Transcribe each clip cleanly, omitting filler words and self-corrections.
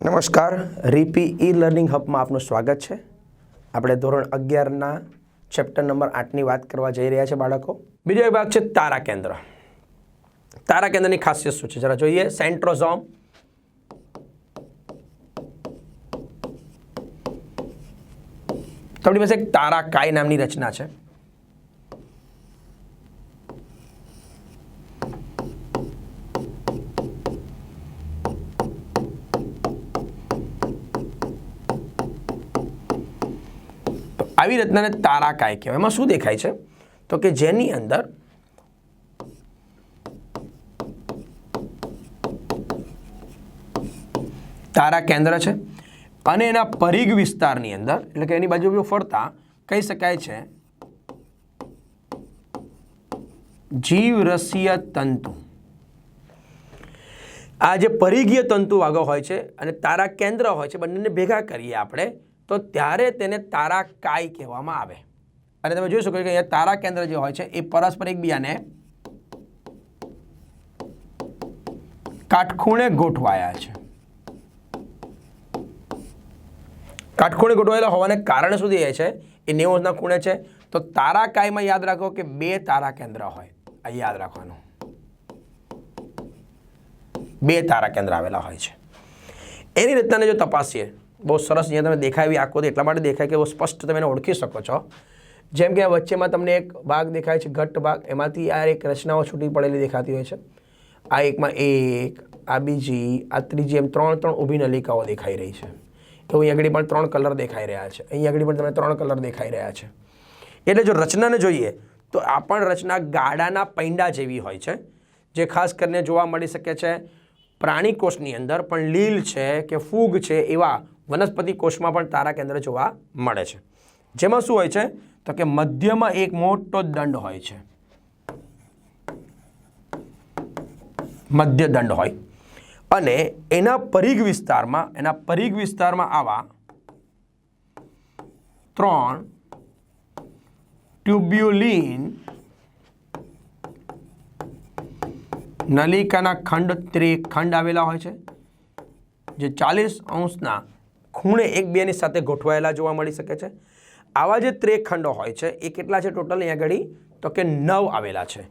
નમસ્કાર, રીપી e learning હબમાં આપનું સ્વાગત છે। આપણે ધોરણ 11ના ચેપ્ટર નંબર 8ની વાત કરવા જઈ રહ્યા છે બાળકો। બીજો વિભાગ છે તારા કેન્દ્ર। તારા કેન્દ્રની ખાસિયત શું છે જરા જોઈએ। સેન્ટ્રોઝોમ, તો આપણી પાસે એક તારા કાય નામની રચના છે। આવી રચનાને તારા કાય કહેવાય। એમાં શું દેખાય છે તો કે જેની અંદર તારા કેન્દ્ર છે અને એના પરિઘ વિસ્તારની અંદર એટલે કે એની બાજુ ફરતા કહી શકાય છે જીવરસીય તંતુ। આ જે પરિઘીય તંતુ આગળ હોય છે અને તારા કેન્દ્ર હોય છે, બંનેને ભેગા કરીએ આપણે તો ત્યારે તેને તારા કાય કહેવામાં આવે। અને તમે જોઈ શકો છો કે અહીંયા તારા કેન્દ્ર જે હોય છે એ પરસ્પર એકબીજાને કાટખૂણે ગોઠવાયા છે। કાટખૂણે ગોઠવાયેલા હોવાને કારણે શું થાય છે એ 90 અંશના ખૂણે છે। તો તારા કાયમાં યાદ રાખો કે બે તારા કેન્દ્ર હોય, આ યાદ રાખવાનું, બે તારા કેન્દ્ર આવેલા હોય છે। એની રચનાને જો તપાસીએ, બહુ સરસ અહીંયા તમે દેખાય આકૃતિ એટલા માટે દેખાય કે બહુ સ્પષ્ટ તમે એને ઓળખી શકો છો। જેમ કે આ વચ્ચેમાં તમને એક ભાગ દેખાય છે, ઘટ્ટ ભાગ, એમાંથી આ એક રચનાઓ છૂટી પડેલી દેખાતી હોય છે। આ એકમાં એક, આ બીજી, આ ત્રીજી, એમ ત્રણ ઊભી નલિકાઓ દેખાઈ રહી છે। તો અહીં આગળ પણ 3 કલર દેખાઈ રહ્યા છે, અહીં આગળ પણ તમને 3 કલર દેખાઈ રહ્યા છે। એટલે જો રચનાને જોઈએ તો આ પણ રચના ગાડાના પૈંડા જેવી હોય છે, જે ખાસ કરીને જોવા મળી શકે છે પ્રાણી કોષની અંદર, પણ લીલ છે કે ફૂગ છે એવા વનસ્પતિ કોષમાં પણ તારા કેન્દ્ર જોવા મળે છે। જેમાં શું હોય છે તો કે મધ્યમાં એક મોટો દંડ હોય છે, મધ્ય દંડ હોય, અને એના પરિઘ વિસ્તારમાં આવા 3 ટ્યુબ્યુલિન નલિકાના ત્રિખંડ આવેલા હોય છે, જે 40 અંશના ખૂણે એકબીજાની સાથે ગોઠવાયેલા જોવા મળી શકે છે। આવા જે ત્રિખંડો હોય છે એ કેટલા છે ટોટલ અહીંયા આગળ તો કે 9 આવેલા છે।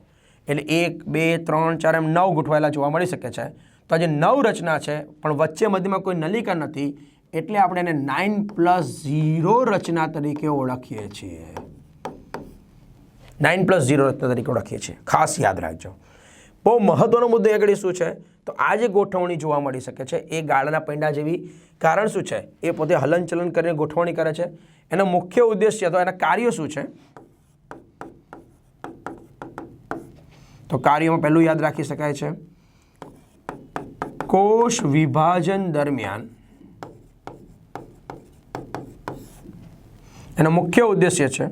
એટલે 1 2 3 4 એમ 9 ગોઠવાયેલા જોવા મળી શકે છે। તો આ જે 9 રચના છે પણ વચ્ચે મધ્યમાં કોઈ નલિકા નથી, એટલે આપણે એને 9+0 રચના તરીકે ઓળખીએ છીએ। 9+0 રચના તરીકે ઓળખીએ છીએ, ખાસ યાદ રાખજો। બહુ મહત્વનો મુદ્દો આગળ શું છે તો આ જે ગોઠવણી જોવા મળી શકે છે એ ગાળાના પૈંડા જેવી, કારણ શું છે એ પોતે હલનચલન કરીને ગોઠવણી કરે છે। એનો મુખ્ય ઉદ્દેશ્ય તો એના કાર્યો શું છે તો કાર્યોમાં પહેલું યાદ રાખી શકાય છે કોષ વિભાજન દરમિયાન એનો મુખ્ય ઉદ્દેશ્ય છે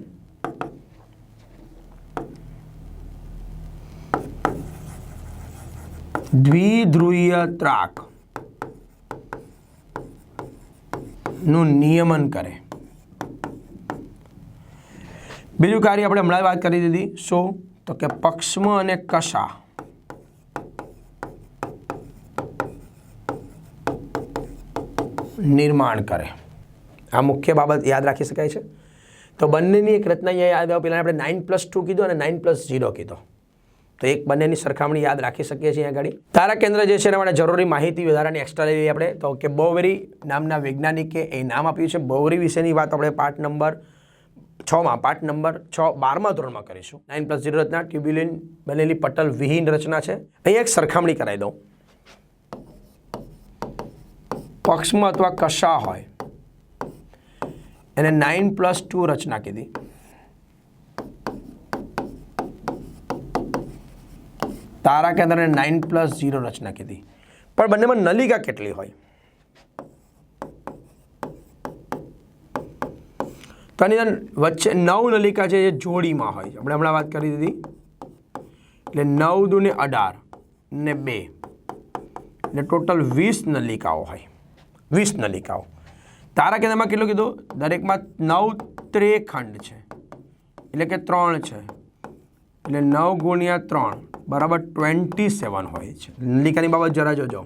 દ્વિધ્રુવીય ત્રાક નું નિયમન કરે। બીજું કાર્ય આપણે હમણાં વાત કરી દીધી, શું તો કે પક્ષ્મ અને કશા નિર્માણ કરે। આ મુખ્ય બાબત યાદ રાખી શકાય છે। તો બંનેની એક રચના અહીંયા યાદ આવે, પહેલાં આપણે 9+2 કીધું અને 9+0 કીધો, તો એક બંનેની સરખામણી યાદ રાખી શકીએ છીએ આગળ। તારા કેન્દ્ર જે છે એના માટે જરૂરી માહિતી વધારાની એક્સ્ટ્રા લઈએ આપણે, તો કે બોવેરી નામના વૈજ્ઞાનિકે એ નામ આપ્યું છે। બોવેરી વિશેની વાત આપણે પાઠ નંબર 12મા ધોરણમાં કરીશું। 9+0 રચના ટ્યુબ્યુલિન બનેલી પટલ વિહીન રચના છે। અહીંયા એક સરખામણી કરાવી દઉં, પક્ષમાં અથવા કશા હોય એને 9+2 રચના કીધી, તારા કેન્દ્રને 9+0 રચના કીધી, પણ બંનેમાં નલિકા કેટલી હોય તો આની વચ્ચે 9 નલિકા છે જે જોડીમાં હોય, આપણે હમણાં વાત કરી દીધી। એટલે 9 દુ 18 ને 2 એટલે ટોટલ 20 નલિકાઓ હોય, 20 નલિકાઓ। તારા કેન્દ્રમાં કેટલું કીધું, દરેકમાં 9 ત્રિખંડ છે એટલે કે 3 છે, એટલે 9 × 3 બરાબર 27 હોય છે। નલિકાની બાબત જરા જોજો।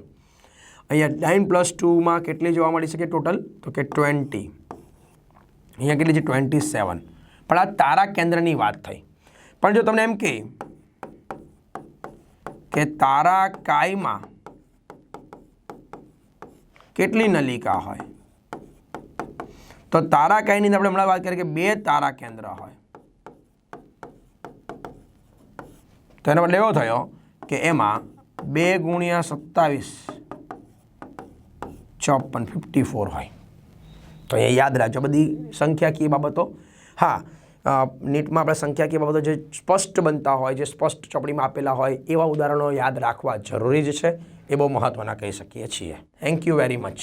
અહીંયા 9+2 કેટલી જોવા મળી શકે ટોટલ? તો કે 20. અહીંયા કેટલી છે? 27. પણ આ તારા કેન્દ્રની વાત થઈ. પણ જો તમને એમ કે તારા કાયમાં કેટલી નલિકા હોય, તો તારા કાયની આપણે હમણાં વાત કરીએ કે 2 તારા કેન્દ્ર હોય, તો એનો મતલબ એવો થયો કે એમાં 2 × 27 54 હોય. તો અહીંયા યાદ રાખજો બધી સંખ્યાકીય બાબતો. હા, નીટમાં આપણે સંખ્યાકીય બાબતો જે સ્પષ્ટ બનતા હોય, જે સ્પષ્ટ ચોપડીમાં આપેલા હોય એવા ઉદાહરણો યાદ રાખવા જરૂરી જ છે. એ બહુ મહત્ત્વના કહી શકીએ છીએ. Thank you very much.